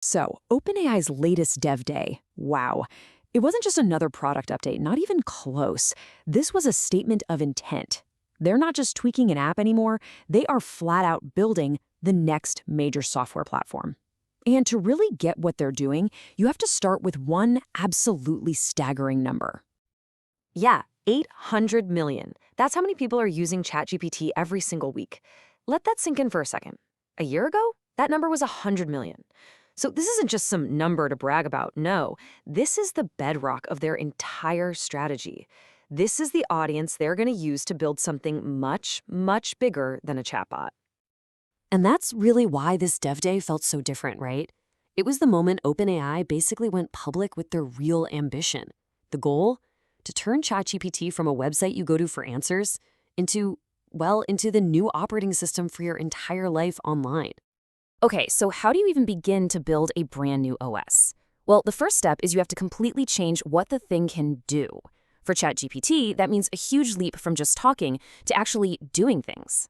So, OpenAI's latest Dev Day, wow. It wasn't just another product update, not even close. This was a statement of intent. They're not just tweaking an app anymore, they are flat out building the next major software platform. And to really get what they're doing, you have to start with one absolutely staggering number. Yeah, 800 million. That's how many people are using ChatGPT every single week. Let that sink in for a second. A year ago, that number was 100 million. So this isn't just some number to brag about. No, this is the bedrock of their entire strategy. This is the audience they're going to use to build something much, much bigger than a chatbot. And that's really why this Dev Day felt so different, right? It was the moment OpenAI basically went public with their real ambition. The goal? To turn ChatGPT from a website you go to for answers into the new operating system for your entire life online. Okay, so how do you even begin to build a brand new OS? Well, the first step is you have to completely change what the thing can do. For ChatGPT, that means a huge leap from just talking to actually doing things.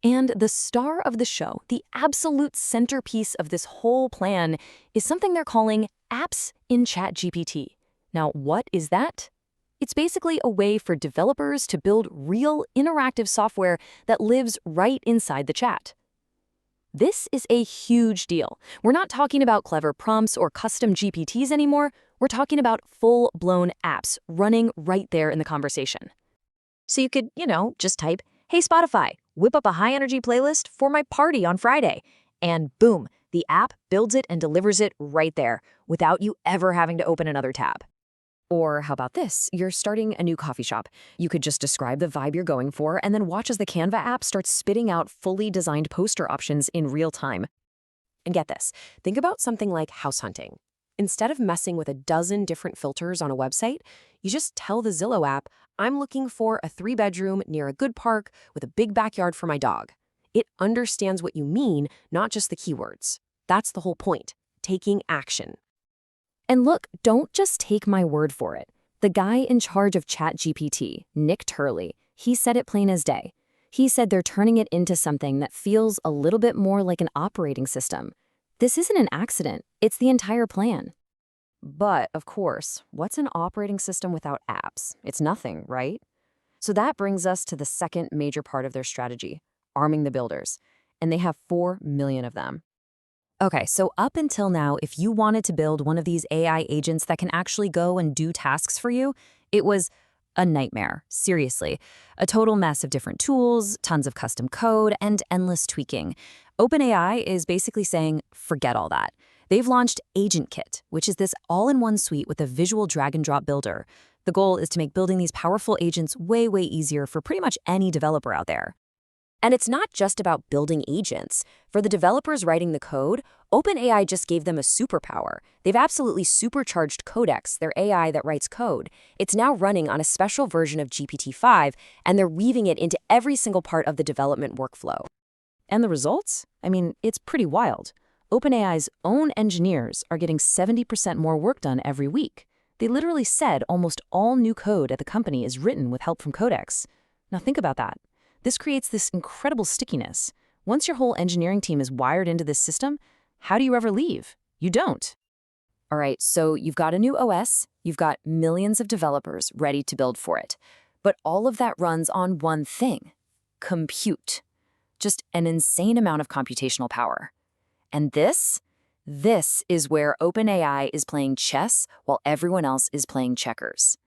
And the star of the show, the absolute centerpiece of this whole plan, is something they're calling Apps in ChatGPT. Now, what is that? It's basically a way for developers to build real interactive software that lives right inside the chat. This is a huge deal. We're not talking about clever prompts or custom GPTs anymore. We're talking about full-blown apps running right there in the conversation. So you could, just type, "Hey Spotify, whip up a high-energy playlist for my party on Friday." And boom, the app builds it and delivers it right there without you ever having to open another tab. Or how about this? You're starting a new coffee shop. You could just describe the vibe you're going for and then watch as the Canva app starts spitting out fully designed poster options in real time. And get this, think about something like house hunting. Instead of messing with a dozen different filters on a website, you just tell the Zillow app, "I'm looking for a 3-bedroom near a good park with a big backyard for my dog." It understands what you mean, not just the keywords. That's the whole point, taking action. And look, don't just take my word for it. The guy in charge of ChatGPT, Nick Turley, he said it plain as day. He said they're turning it into something that feels a little bit more like an operating system. This isn't an accident, it's the entire plan. But, of course, what's an operating system without apps? It's nothing, right? So that brings us to the second major part of their strategy, arming the builders. And they have 4 million of them. Okay, so up until now, if you wanted to build one of these AI agents that can actually go and do tasks for you, it was a nightmare, seriously. A total mess of different tools, tons of custom code, and endless tweaking. OpenAI is basically saying, forget all that. They've launched AgentKit, which is this all-in-one suite with a visual drag-and-drop builder. The goal is to make building these powerful agents way, way easier for pretty much any developer out there. And it's not just about building agents. For the developers writing the code, OpenAI just gave them a superpower. They've absolutely supercharged Codex, their AI that writes code. It's now running on a special version of GPT-5, and they're weaving it into every single part of the development workflow. And the results? I mean, it's pretty wild. OpenAI's own engineers are getting 70% more work done every week. They literally said almost all new code at the company is written with help from Codex. Now think about that. This creates this incredible stickiness. Once your whole engineering team is wired into this system, how do you ever leave? You don't. All right, so you've got a new OS, you've got millions of developers ready to build for it. But all of that runs on one thing: compute. Just an insane amount of computational power. And this is where OpenAI is playing chess while everyone else is playing checkers.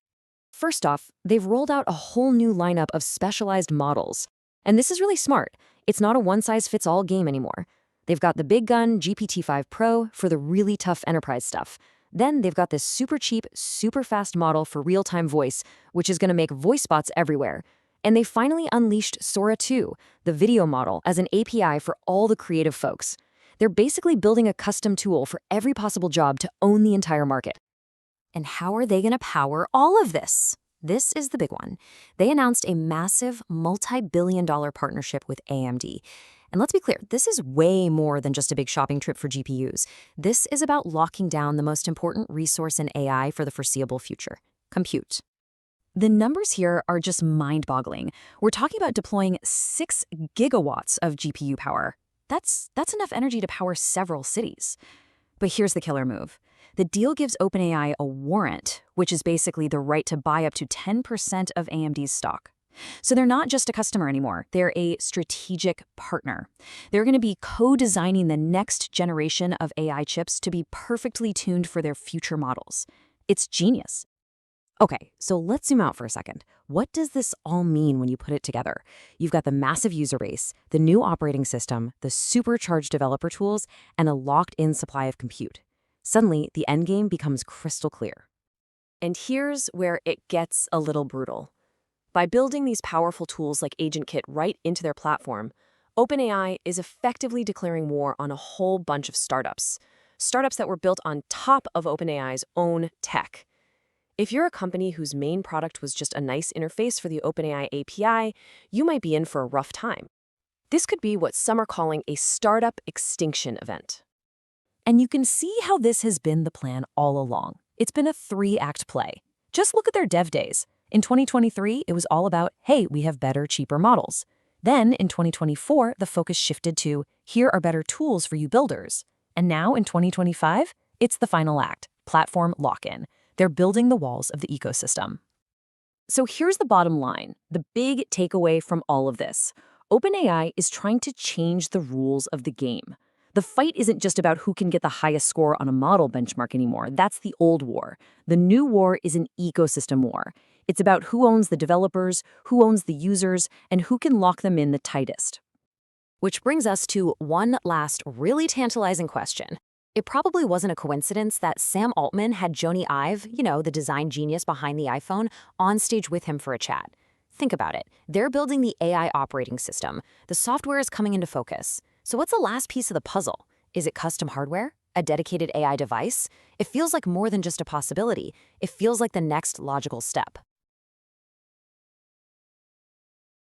First off, they've rolled out a whole new lineup of specialized models. And this is really smart. It's not a one-size-fits-all game anymore. They've got the big gun GPT-5 Pro for the really tough enterprise stuff. Then they've got this super cheap, super fast model for real-time voice, which is going to make voice bots everywhere. And they finally unleashed Sora 2, the video model, as an API for all the creative folks. They're basically building a custom tool for every possible job to own the entire market. And how are they going to power all of this? This is the big one. They announced a massive multi-billion-dollar partnership with AMD. And let's be clear, this is way more than just a big shopping trip for GPUs. This is about locking down the most important resource in AI for the foreseeable future: compute. The numbers here are just mind-boggling. We're talking about deploying 6 gigawatts of GPU power. That's enough energy to power several cities. But here's the killer move. The deal gives OpenAI a warrant, which is basically the right to buy up to 10% of AMD's stock. So they're not just a customer anymore, they're a strategic partner. They're going to be co-designing the next generation of AI chips to be perfectly tuned for their future models. It's genius. Okay, so let's zoom out for a second. What does this all mean when you put it together? You've got the massive user base, the new operating system, the supercharged developer tools, and a locked-in supply of compute. Suddenly, the endgame becomes crystal clear. And here's where it gets a little brutal. By building these powerful tools like AgentKit right into their platform, OpenAI is effectively declaring war on a whole bunch of startups that were built on top of OpenAI's own tech. If you're a company whose main product was just a nice interface for the OpenAI API, you might be in for a rough time. This could be what some are calling a startup extinction event. And you can see how this has been the plan all along. It's been a 3-act play. Just look at their dev days. In 2023, it was all about, hey, we have better, cheaper models. Then, in 2024, the focus shifted to, here are better tools for you builders. And now, in 2025, it's the final act, platform lock-in. They're building the walls of the ecosystem. So here's the bottom line, the big takeaway from all of this. OpenAI is trying to change the rules of the game. The fight isn't just about who can get the highest score on a model benchmark anymore. That's the old war. The new war is an ecosystem war. It's about who owns the developers, who owns the users, and who can lock them in the tightest. Which brings us to one last really tantalizing question. It probably wasn't a coincidence that Sam Altman had Jony Ive, the design genius behind the iPhone, on stage with him for a chat. Think about it. They're building the AI operating system. The software is coming into focus. So what's the last piece of the puzzle? Is it custom hardware? A dedicated AI device? It feels like more than just a possibility. It feels like the next logical step.